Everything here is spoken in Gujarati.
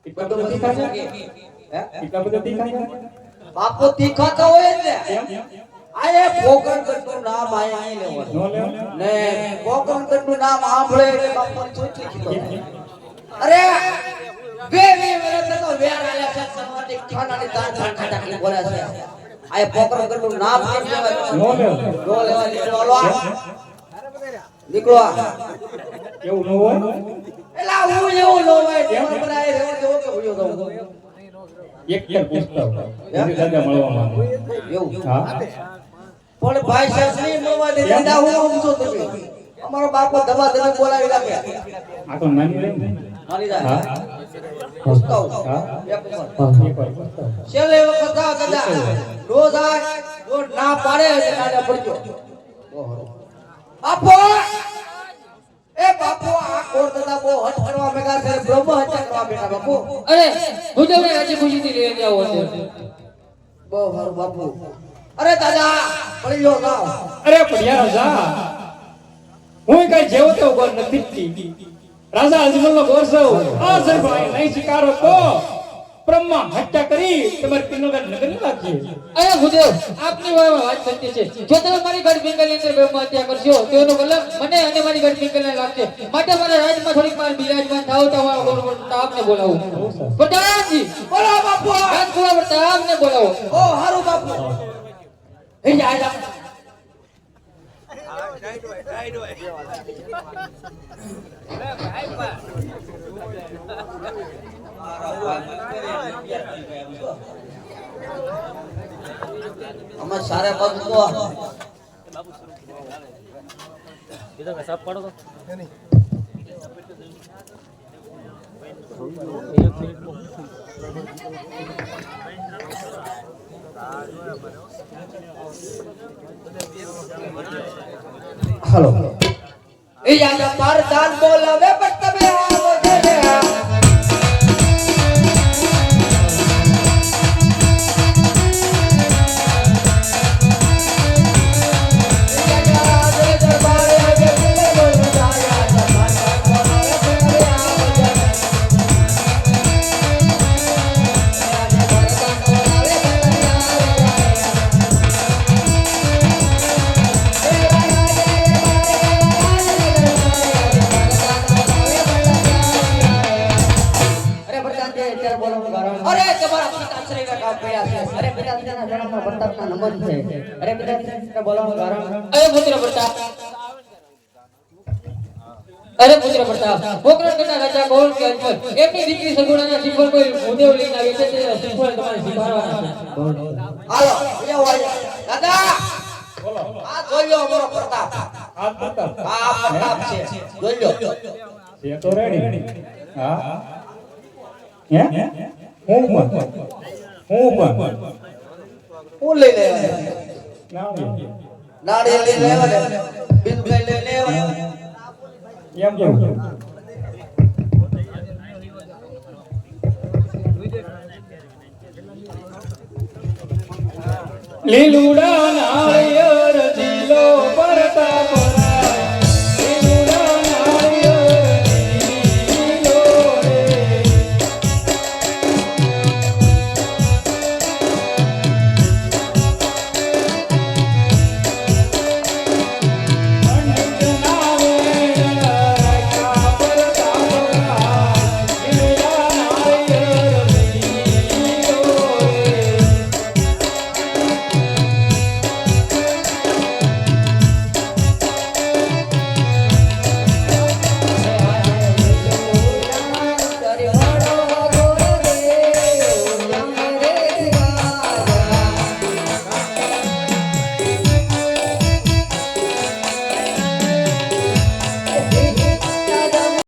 એટલા બધા તીખા છે હે એટલા બધા તીખા છે બાપો તીખા તો હોય જ ને આયે પોકરણગઢનું નામ આયા નહીં લેવાનું નો લેવાનું ને પોકરણગઢનું નામ સાંભળે એટલે બાપો ચોટલી કીધો અરે બે વર્ષ તો વેર આલ્યા છે સમાધિ ખાનાની તાન ખાટા કે બોલે છે આયે પોકરણગઢનું નામ કેમ લેવાય નો લેવાનું નો લેવા નીકળો એવું ન હોય એલા હું એવું નો હોય તેમાં બનાય રેવા દેવો કે ભૂયો દઉં એક પૂછતા એ દાદા મળવામાં એવું હા પણ ભાઈ સાહેબ ની મળવા દે દાદા હું સમજો તમે અમારો બાપો દવા દવા બોલાવી રાખે આ તો નાની રે હાલી જાય હા પૂછતા હા એક ઉપર એક વાર પૂછતા છેલ્લે વખત આ દાદા રોજ આ રોજ ના પાડે એટલે કાલે પડજો બાપો એ બાપુ આ કોર દાદા બહુ હટ કરવા મેગા છે બ્રહ્મ હત્યા કરવા બેઠા બાપુ અરે ભૂદેવને રાજી ખુશીથી લઈ જાવ છે બહુ સારું બાપુ અરે દાદા પડી લો જાવ અરે પડ્યા રાજા હું કઈ જેવો તેવો ગોર નથી રાજા અજમલનો ગોર છું આ સરભાઈ નહીં સ્વીકારો તો બ્રહ્મા હત્યા કરી તમારી પિનોગર નગર લાગશે અરે ભૂદેવ આપની વાત સત્ય છે જો તમે મારી ગઢ પિંગલની અંદર બ્રહ્મ હત્યા કરશો તો એનો મતલબ મને અને મારી ગઢ પિંગલને લાગશે માટે મારા રાજમાં થોડીક વાર બિરાજમાન થાવ તો મારો પ્રતાપને બોલાવો પ્રતાપજી બોલો બાપુ રાજકુમાર પ્રતાપને બોલાવો ઓ હારું બાપુ હે જા અમાર સારે પગ તો કીધો કે સબ પડો તો हेलो ए यार परदान बोलावे पर तबे आओ दे अरे तुम्हारा पिताश्री का काम किया है अरे पिताश्री ना जन्म में प्रताप का नमन है अरे पिताश्री का बोलो कारण अरे पुत्र प्रताप પોકરણગઢના રાજા ગોળ કે અજમલ એમની દીકરી સગુણાના સિંહલ કોઈ ભૂદેવ લઈને આવી છે તે સિંહલ તમારે શીખવાડવાના છે હાલો આવો દાદા બોલો આ જોયો અમારો પ્રતાપ આ પ્રતાપ આ પ્રતાપ છે જોયો છે તો રેડી હા હે હું લઈ લે ના નાડી લઈ લેવા બિંદુ લઈ લેવા એમ કેવું લીલુડા નાળિયેર